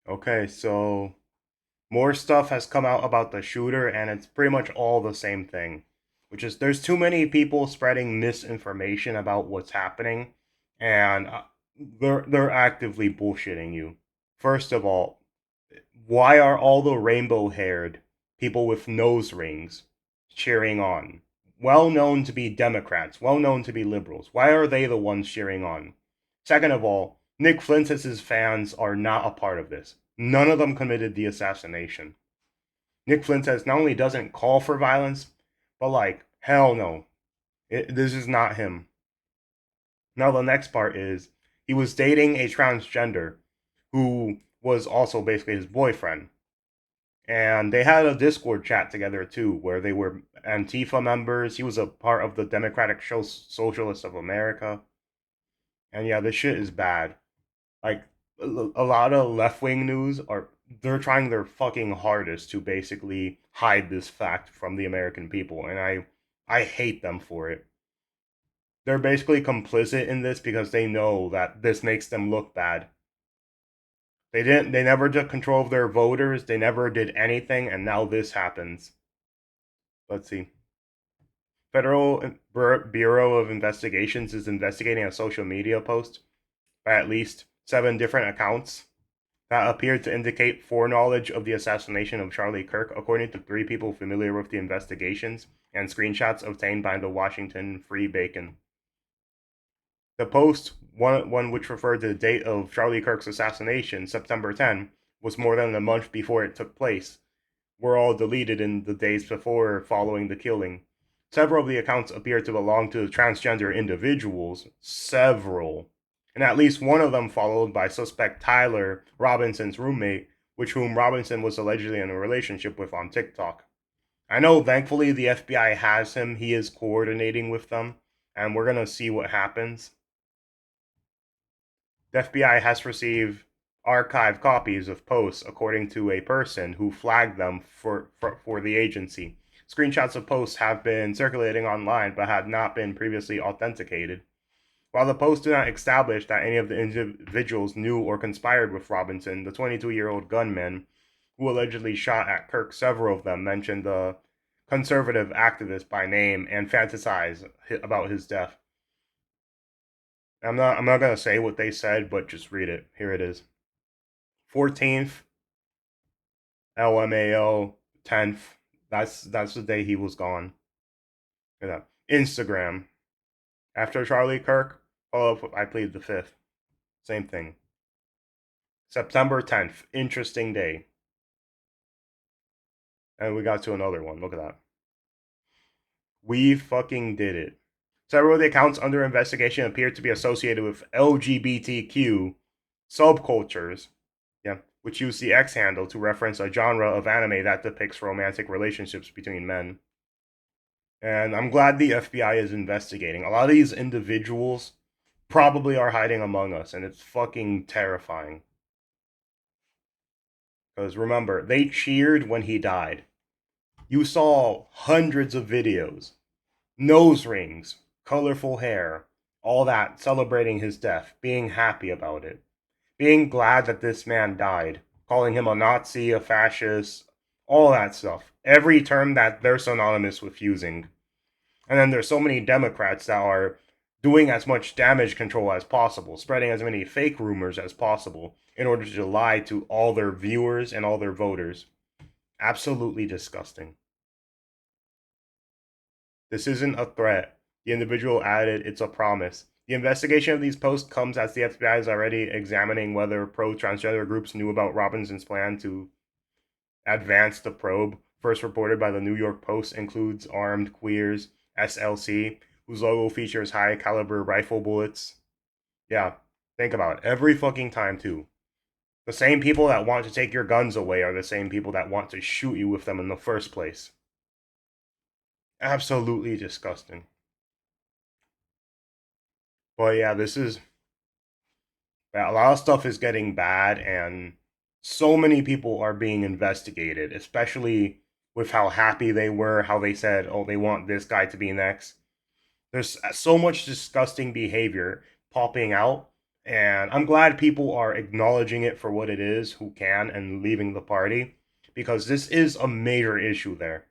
Okay, so more stuff has come out about the shooter, and it's pretty much all the same thing, which is there's too many people spreading misinformation about what's happening, and they're actively bullshitting you. First of all, why are all the rainbow-haired people with nose rings cheering on? Well known to be Democrats, well known to be liberals. Why are they the ones cheering on? Second of all, Nick Flintus's fans are not a part of this. None of them committed the assassination. Nick Flintus not only doesn't call for violence, but like, hell no. This is not him. Now, the next part is he was dating a transgender who was also basically his boyfriend. And they had a Discord chat together too, where they were Antifa members. He was a part of the Democratic Socialists of America. And yeah, this shit is bad. Like a lot of left wing news are they're trying their fucking hardest to basically hide this fact from the American people, and I hate them for it. They're basically complicit in this because they know that this makes them look bad. They never took control of their voters, they never did anything, and now this happens. Let's see. Federal Bureau of Investigations is investigating a social media post by at least 7 different accounts that appeared to indicate foreknowledge of the assassination of Charlie Kirk, according to 3 people familiar with the investigations and screenshots obtained by the Washington Free Bacon. The post, one which referred to the date of Charlie Kirk's assassination, September 10, was more than a month before it took place, were all deleted in the days before following the killing. Several of the accounts appear to belong to transgender individuals, several, and at least one of them followed by suspect Tyler, Robinson's roommate, which whom Robinson was allegedly in a relationship with on TikTok. I know, thankfully, the FBI has him. He is coordinating with them, and we're gonna see what happens. The FBI has received archived copies of posts according to a person who flagged them for the agency. Screenshots of posts have been circulating online but had not been previously authenticated. While the posts do not establish that any of the individuals knew or conspired with Robinson, the 22-year-old gunman who allegedly shot at Kirk, several of them mentioned the conservative activist by name and fantasize about his death. I'm not gonna say what they said, but just read it. Here it is. 14th, LMAO, 10th. That's the day he was gone. Look at that. Instagram. After Charlie Kirk, follow up. I plead the 5th. Same thing. September 10th. Interesting day. And we got to another one. Look at that. We fucking did it. Several of the accounts under investigation appear to be associated with LGBTQ subcultures, yeah, which use the X handle to reference a genre of anime that depicts romantic relationships between men. And I'm glad the FBI is investigating. A lot of these individuals probably are hiding among us, and it's fucking terrifying. Because remember, they cheered when he died. You saw hundreds of videos, nose rings, colorful hair, all that celebrating his death, being happy about it, being glad that this man died, calling him a Nazi, a fascist, all that stuff. Every term that they're synonymous with using. And then there's so many Democrats that are doing as much damage control as possible, spreading as many fake rumors as possible in order to lie to all their viewers and all their voters. Absolutely disgusting. This isn't a threat. The individual added, it's a promise. The investigation of these posts comes as the FBI is already examining whether pro transgender groups knew about Robinson's plan to advance the probe. First reported by the New York Post includes Armed Queers SLC, whose logo features high caliber rifle bullets. Yeah, think about it. Every fucking time, too. The same people that want to take your guns away are the same people that want to shoot you with them in the first place. Absolutely disgusting. But yeah, this is a lot of stuff is getting bad, and so many people are being investigated, especially with how happy they were, how they said, oh, they want this guy to be next. There's so much disgusting behavior popping out, And I'm glad people are acknowledging it for what it is who can and leaving the party, because this is a major issue there.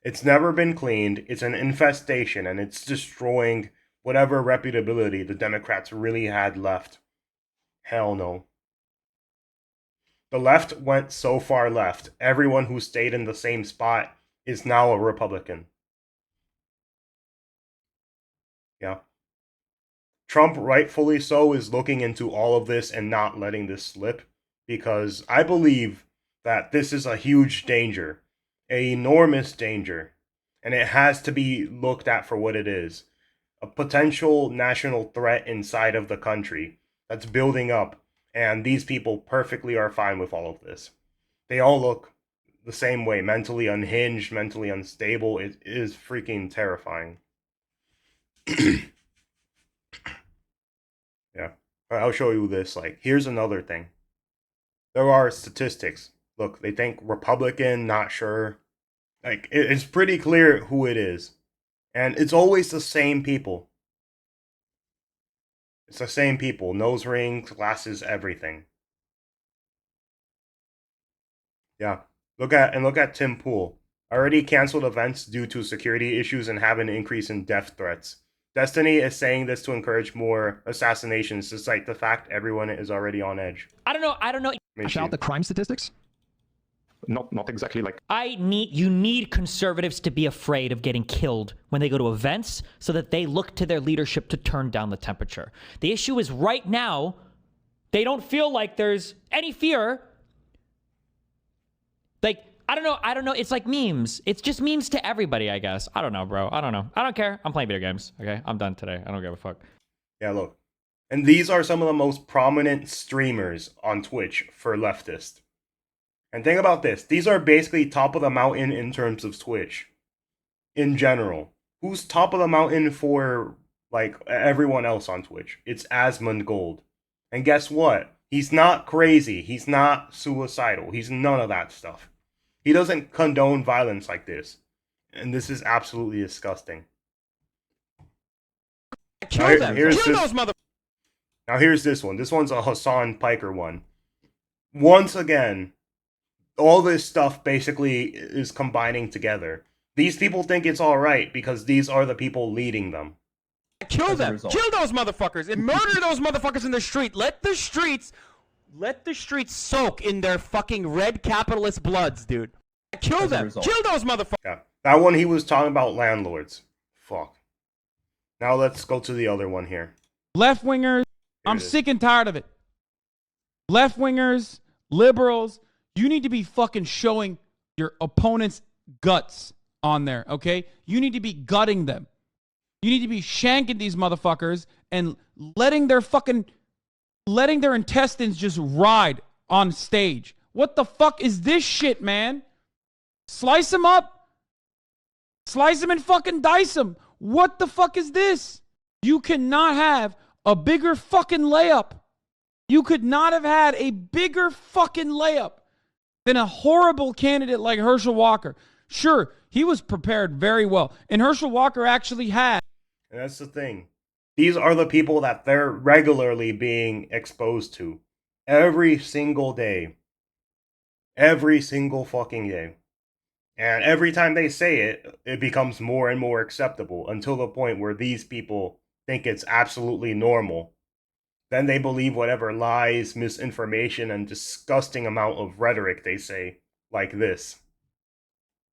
It's never been cleaned, it's an infestation, and it's destroying whatever reputability the Democrats really had left. Hell no. The left went so far left, everyone who stayed in the same spot is now a Republican. Yeah. Trump, rightfully so, is looking into all of this and not letting this slip, because I believe that this is a huge danger, an enormous danger, and it has to be looked at for what it is, a potential national threat inside of the country that's building up, and these people perfectly are fine with all of this. They all look the same way, mentally unhinged, mentally unstable. It is freaking terrifying. Yeah. I'll show you this. Like, here's another thing. There are statistics. Look, they think Republican, not sure. Like, it's pretty clear who it is. And it's always the same people. It's the same people. Nose rings, glasses, everything. Yeah. Look at Tim Pool. Already canceled events due to security issues and have an increase in death threats. Destiny is saying this to encourage more assassinations, despite the fact everyone is already on edge. I don't know. About the crime statistics? Not exactly like You need conservatives to be afraid of getting killed when they go to events so that they look to their leadership to turn down the temperature. The issue is right now, they don't feel like there's any fear. Like, I don't know. It's like memes. It's just memes to everybody, I guess. I don't know, bro. I don't know. I don't care. I'm playing video games. Okay, I'm done today. I don't give a fuck. Yeah, look. And these are some of the most prominent streamers on Twitch for leftist. And think about this. These are basically top of the mountain in terms of Twitch. In general. Who's top of the mountain for, like, everyone else on Twitch? It's Asmongold. And guess what? He's not crazy. He's not suicidal. He's none of that stuff. He doesn't condone violence like this. And this is absolutely disgusting. Kill them! Kill those motherfuckers! Now here's this one. This one's a Hassan Piker one. Once again, all this stuff basically is combining together. These people think it's alright because these are the people leading them. Kill them! Kill those motherfuckers! And murder those motherfuckers in the street! Let the streets soak in their fucking red capitalist bloods, dude. Kill them! Kill those motherfuckers! Yeah. That one he was talking about landlords. Fuck. Now let's go to the other one here. Left-wingers, I'm sick and tired of it. Left-wingers, liberals, you need to be fucking showing your opponent's guts on there, okay? You need to be gutting them. You need to be shanking these motherfuckers and letting their intestines just ride on stage. What the fuck is this shit, man? Slice them up. Slice them and fucking dice them. What the fuck is this? You cannot have a bigger fucking layup. You could not have had a bigger fucking layup than a horrible candidate like Herschel Walker. Sure, he was prepared very well. And Herschel Walker actually had. And that's the thing. These are the people that they're regularly being exposed to. Every single day. Every single fucking day. And every time they say it, it becomes more and more acceptable until the point where these people think it's absolutely normal. Then they believe whatever lies, misinformation, and disgusting amount of rhetoric they say, like this.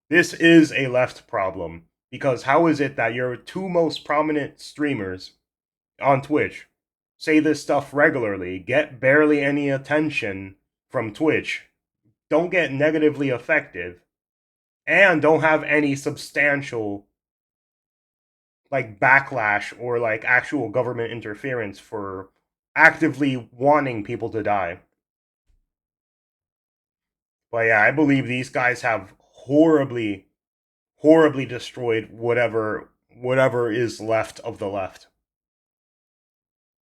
This is a left problem, because how is it that your two most prominent streamers on Twitch say this stuff regularly, get barely any attention from Twitch, don't get negatively affected, and don't have any substantial like backlash or like actual government interference for actively wanting people to die. But yeah, I believe these guys have horribly destroyed whatever is left of the left.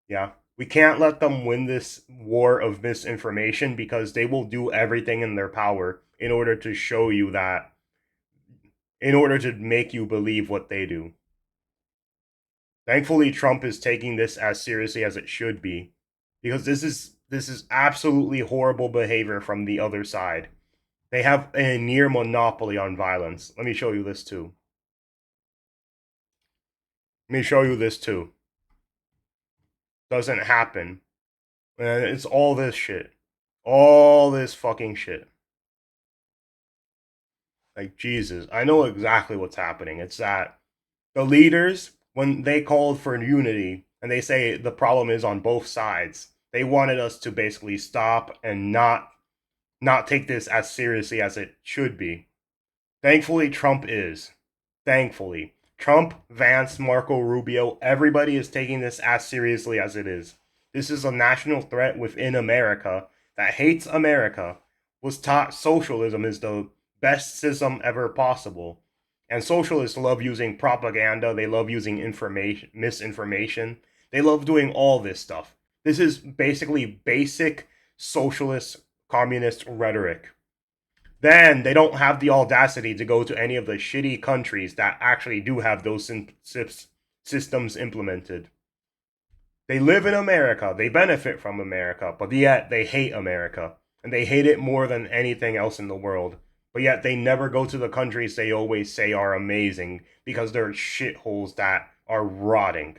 Yeah. We can't let them win this war of misinformation, because they will do everything in their power in order to show you that, in order to make you believe what they do. Thankfully, Trump is taking this as seriously as it should be, because this is absolutely horrible behavior from the other side. They have a near monopoly on violence. Let me show you this too. Let me show you this too. Doesn't happen. And it's all this shit. All this fucking shit. Like, Jesus. I know exactly what's happening. It's that the leaders, when they called for unity, and they say the problem is on both sides, they wanted us to basically stop and not take this as seriously as it should be. Thankfully, Trump is. Thankfully. Trump, Vance, Marco Rubio, everybody is taking this as seriously as it is. This is a national threat within America that hates America, was taught socialism is the best system ever possible. And socialists love using propaganda, they love using misinformation, they love doing all this stuff. This is basically basic socialist communist rhetoric. Then they don't have the audacity to go to any of the shitty countries that actually do have those systems implemented. They live in America, they benefit from America, but yet they hate America. And they hate it more than anything else in the world. But yet they never go to the countries they always say are amazing because they're shitholes that are rotting.